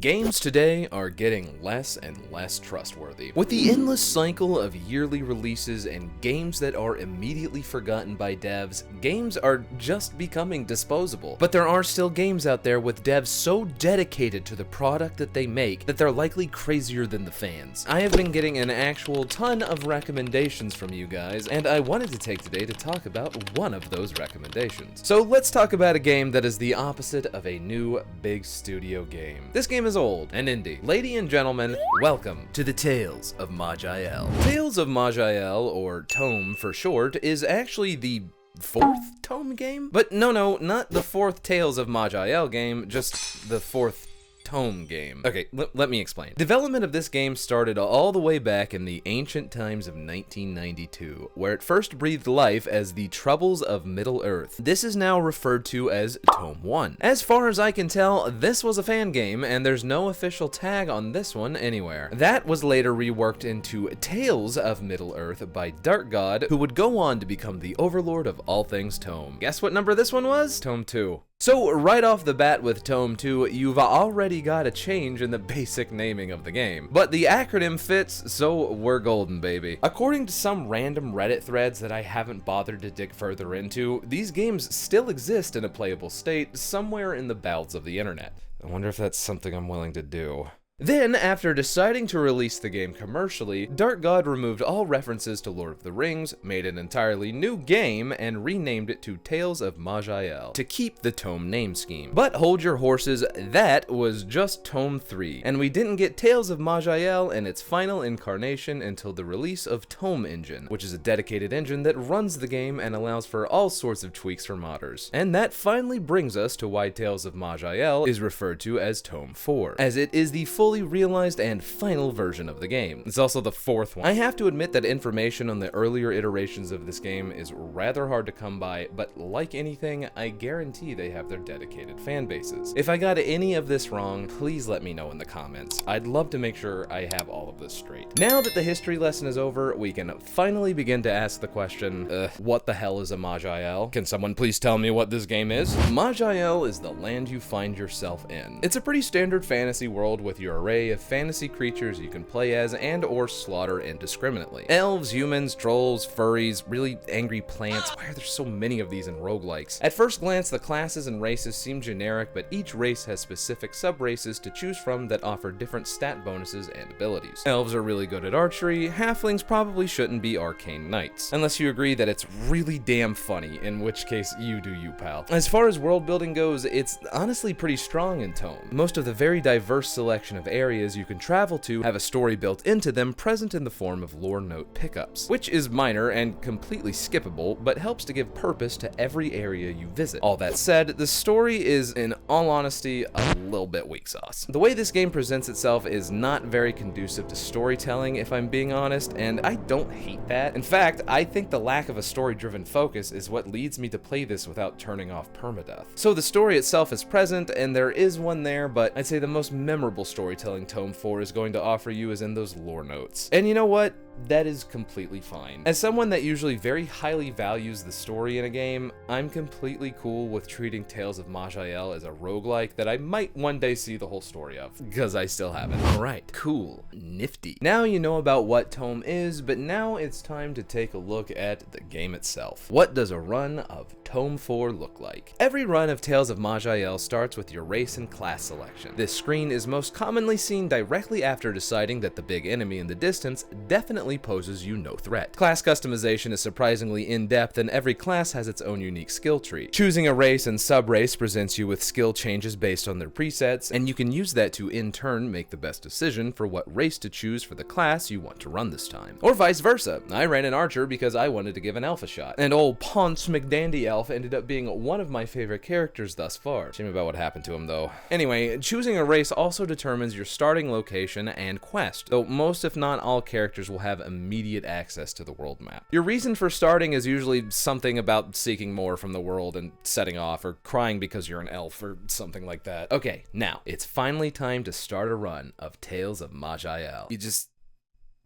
Games today are getting less and less trustworthy. With the endless cycle of yearly releases and games that are immediately forgotten by devs, games are just becoming disposable. But there are still games out there with devs so dedicated to the product that they make that they're likely crazier than the fans. I have been getting an actual ton of recommendations from you guys, and I wanted to take today to talk about one of those recommendations. So let's talk about a game that is the opposite of a new big studio game. This game is old and indie. Ladies and gentlemen, welcome to the Tales of Maj'Eyal. Tales of Maj'Eyal, or ToME for short, is actually the fourth ToME game? But no, not the fourth Tales of Maj'Eyal game, just the fourth ToME game. Okay, let me explain. Development of this game started all the way back in the ancient times of 1992, where it first breathed life as the Troubles of Middle-earth. This is now referred to as ToME 1. As far as I can tell, this was a fan game, and there's no official tag on this one anywhere. That was later reworked into Tales of Middle-earth by Dark God, who would go on to become the overlord of all things ToME. Guess what number this one was? ToME 2. So right off the bat with ToME 2, you've already got a change in the basic naming of the game. But the acronym fits, so we're golden, baby. According to some random Reddit threads that I haven't bothered to dig further into, these games still exist in a playable state somewhere in the bowels of the internet. I wonder if that's something I'm willing to do. Then, after deciding to release the game commercially, Dark God removed all references to Lord of the Rings, made an entirely new game, and renamed it to Tales of Maj'Eyal to keep the ToME name scheme. But hold your horses, that was just ToME 3, and we didn't get Tales of Maj'Eyal in its final incarnation until the release of ToME Engine, which is a dedicated engine that runs the game and allows for all sorts of tweaks for modders. And that finally brings us to why Tales of Maj'Eyal is referred to as ToME 4, as it is the fully realized and final version of the game. It's also the fourth one. I have to admit that information on the earlier iterations of this game is rather hard to come by, but like anything, I guarantee they have their dedicated fan bases. If I got any of this wrong, please let me know in the comments. I'd love to make sure I have all of this straight. Now that the history lesson is over, we can finally begin to ask the question, what the hell is a Maj'Eyal? Can someone please tell me what this game is? Maj'Eyal is the land you find yourself in. It's a pretty standard fantasy world with your array of fantasy creatures you can play as and or slaughter indiscriminately. Elves, humans, trolls, furries, really angry plants. Why are there so many of these in roguelikes? At first glance, the classes and races seem generic, but each race has specific sub-races to choose from that offer different stat bonuses and abilities. Elves are really good at archery, halflings probably shouldn't be arcane knights. Unless you agree that it's really damn funny, in which case you do you, pal. As far as world building goes, it's honestly pretty strong in ToME. Most of the very diverse selection of areas you can travel to have a story built into them present in the form of lore note pickups, which is minor and completely skippable, but helps to give purpose to every area you visit. All that said, the story is, in all honesty, a little bit weak sauce. The way this game presents itself is not very conducive to storytelling, if I'm being honest, and I don't hate that. In fact, I think the lack of a story-driven focus is what leads me to play this without turning off permadeath. So the story itself is present, and there is one there, but I'd say the most memorable storytelling ToME 4 is going to offer you is in those lore notes. And you know what? That is completely fine. As someone that usually very highly values the story in a game, I'm completely cool with treating Tales of Maj'Eyal as a roguelike that I might one day see the whole story of, because I still haven't. Alright, cool, nifty. Now you know about what ToME is, but now it's time to take a look at the game itself. What does a run of ToME 4 look like? Every run of Tales of Maj'Eyal starts with your race and class selection. This screen is most commonly seen directly after deciding that the big enemy in the distance definitely poses you no threat. Class customization is surprisingly in-depth, and every class has its own unique skill tree. Choosing a race and sub-race presents you with skill changes based on their presets, and you can use that to in turn make the best decision for what race to choose for the class you want to run this time. Or vice versa. I ran an archer because I wanted to give an elf a shot, and old Ponce McDandy Elf ended up being one of my favorite characters thus far. Shame about what happened to him though. Anyway, choosing a race also determines your starting location and quest, though most if not all characters will have immediate access to the world map. Your reason for starting is usually something about seeking more from the world and setting off, or crying because you're an elf, or something like that. Okay, now, it's finally time to start a run of Tales of Maj'Eyal.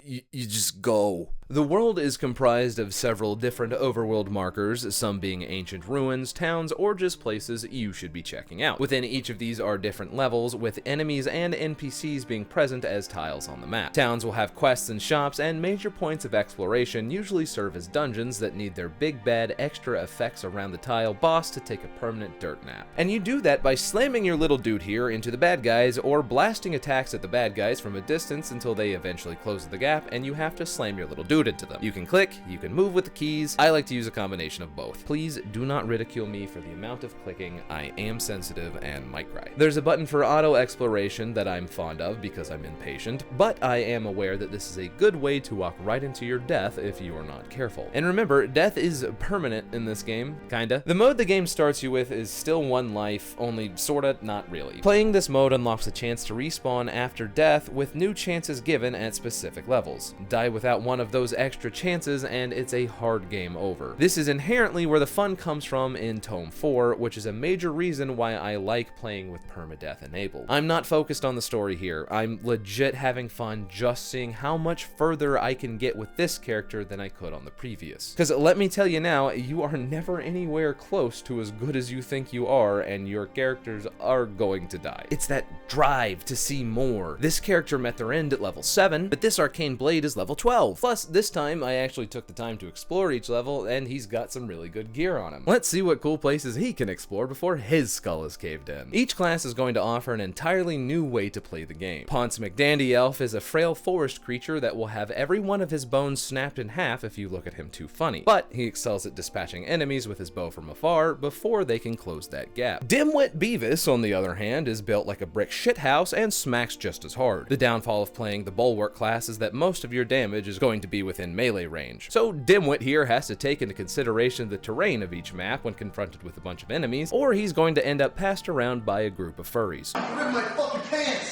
you just go. The world is comprised of several different overworld markers, some being ancient ruins, towns, or just places you should be checking out. Within each of these are different levels, with enemies and NPCs being present as tiles on the map. Towns will have quests and shops, and major points of exploration usually serve as dungeons that need their big bad extra effects around the tile boss to take a permanent dirt nap. And you do that by slamming your little dude here into the bad guys, or blasting attacks at the bad guys from a distance until they eventually close the gap and you have to slam your little dude into them. You can click, you can move with the keys. I like to use a combination of both. Please do not ridicule me for the amount of clicking. I am sensitive and might cry. There's a button for auto exploration that I'm fond of because I'm impatient, but I am aware that this is a good way to walk right into your death if you are not careful. And remember, death is permanent in this game, kinda. The mode the game starts you with is still one life, only sorta, not really. Playing this mode unlocks a chance to respawn after death with new chances given at specific levels. Die without one of those extra chances and it's a hard game over. This is inherently where the fun comes from in ToME 4, which is a major reason why I like playing with permadeath enabled. I'm not focused on the story here. I'm legit having fun just seeing how much further I can get with this character than I could on the previous. Because let me tell you now, you are never anywhere close to as good as you think you are, and your characters are going to die. It's that drive to see more. This character met their end at level 7, but this arcane blade is level 12. Plus, this time I actually took the time to explore each level, and he's got some really good gear on him. Let's see what cool places he can explore before his skull is caved in. Each class is going to offer an entirely new way to play the game. Ponce McDandy Elf is a frail forest creature that will have every one of his bones snapped in half if you look at him too funny, but he excels at dispatching enemies with his bow from afar before they can close that gap. Dimwit Beavis, on the other hand, is built like a brick shithouse and smacks just as hard. The downfall of playing the Bulwark class is that most of your damage is going to be within melee range. So Dimwit here has to take into consideration the terrain of each map when confronted with a bunch of enemies, or he's going to end up passed around by a group of furries.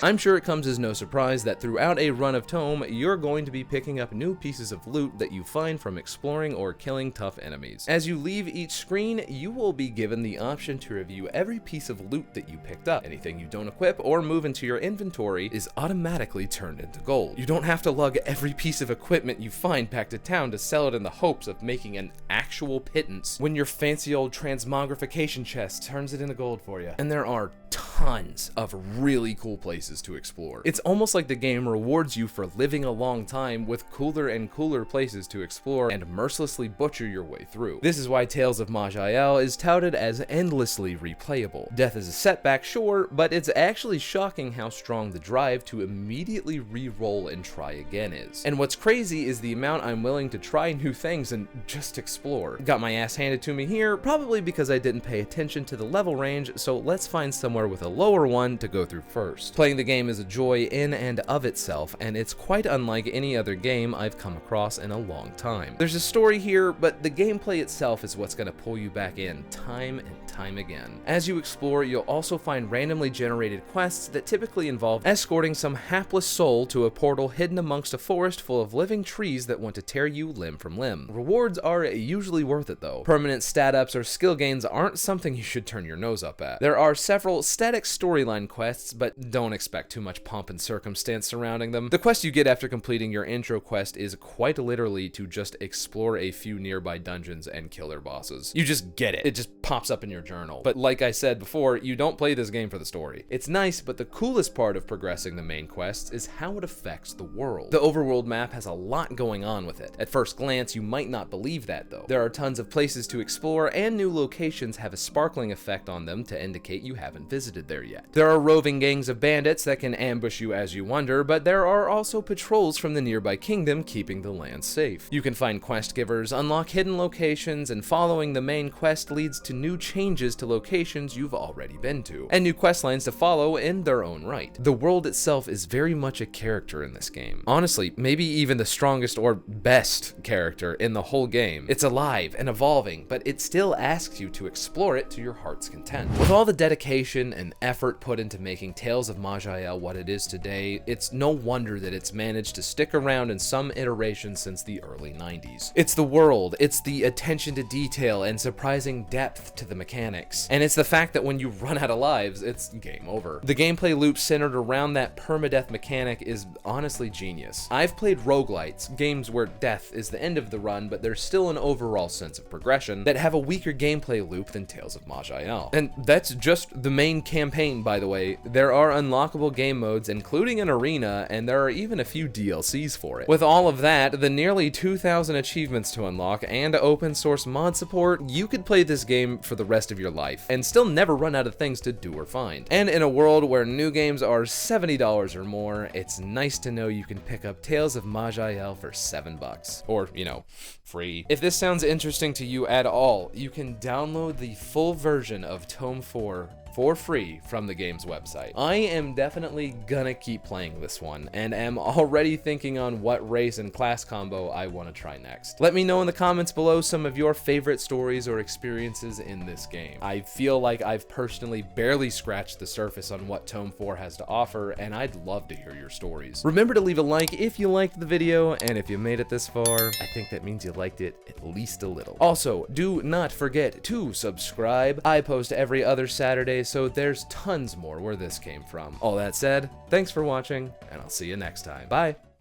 I'm sure it comes as no surprise that throughout a run of ToME, you're going to be picking up new pieces of loot that you find from exploring or killing tough enemies. As you leave each screen, you will be given the option to review every piece of loot that you picked up. Anything you don't equip or move into your inventory is automatically turned into gold. You don't have to lug every piece of equipment you find back to town to sell it in the hopes of making an actual pittance when your fancy old transmogrification chest turns it into gold for you. And there are tons of really cool places to explore. It's almost like the game rewards you for living a long time with cooler and cooler places to explore and mercilessly butcher your way through. This is why Tales of Maj'Eyal is touted as endlessly replayable. Death is a setback, sure, but it's actually shocking how strong the drive to immediately re-roll and try again is. And what's crazy is the amount I'm willing to try new things and just explore. Got my ass handed to me here, probably because I didn't pay attention to the level range, so let's find somewhere with a lower one to go through first. Playing the game is a joy in and of itself, and it's quite unlike any other game I've come across in a long time. There's a story here, but the gameplay itself is what's going to pull you back in time and time again. As you explore, you'll also find randomly generated quests that typically involve escorting some hapless soul to a portal hidden amongst a forest full of living trees that want to tear you limb from limb. Rewards are usually worth it though. Permanent stat ups or skill gains aren't something you should turn your nose up at. There are several static storyline quests, but don't expect too much pomp and circumstance surrounding them. The quest you get after completing your intro quest is quite literally to just explore a few nearby dungeons and kill their bosses. You just get it. It just pops up in your journal. But like I said before, you don't play this game for the story. It's nice, but the coolest part of progressing the main quests is how it affects the world. The overworld map has a lot going on with it. At first glance, you might not believe that though. There are tons of places to explore, and new locations have a sparkling effect on them to indicate you haven't visited there yet. There are roving gangs of bandits that can ambush you as you wander, but there are also patrols from the nearby kingdom keeping the land safe. You can find quest givers, unlock hidden locations, and following the main quest leads to new changes to locations you've already been to, and new quest lines to follow in their own right. The world itself is very much a character in this game. Honestly, maybe even the strongest or best character in the whole game. It's alive and evolving, but it still asks you to explore it to your heart's content. With all the dedication and effort put into making Tales of Maj'Eyal what it is today, it's no wonder that it's managed to stick around in some iteration since the early 90s. It's the world, it's the attention to detail and surprising depth to the mechanics, mechanics, and it's the fact that when you run out of lives, it's game over. The gameplay loop centered around that permadeath mechanic is honestly genius. I've played roguelites, games where death is the end of the run, but there's still an overall sense of progression, that have a weaker gameplay loop than Tales of Maj'Eyal. And that's just the main campaign, by the way. There are unlockable game modes, including an arena, and there are even a few DLCs for it. With all of that, the nearly 2,000 achievements to unlock, and open source mod support, you could play this game for the rest of your life, and still never run out of things to do or find. And in a world where new games are $70 or more, it's nice to know you can pick up Tales of Maj'Eyal for $7. Or, you know, free. If this sounds interesting to you at all, you can download the full version of ToME 4 for free from the game's website. I am definitely gonna keep playing this one, and am already thinking on what race and class combo I want to try next. Let me know in the comments below some of your favorite stories or experiences in this game. I feel like I've personally barely scratched the surface on what ToME 4 has to offer, and I'd love to hear your stories. Remember to leave a like if you liked the video, and if you made it this far, I think that means you liked it at least a little. Also, do not forget to subscribe. I post every other Saturday, so there's tons more where this came from. All that said, thanks for watching, and I'll see you next time. Bye!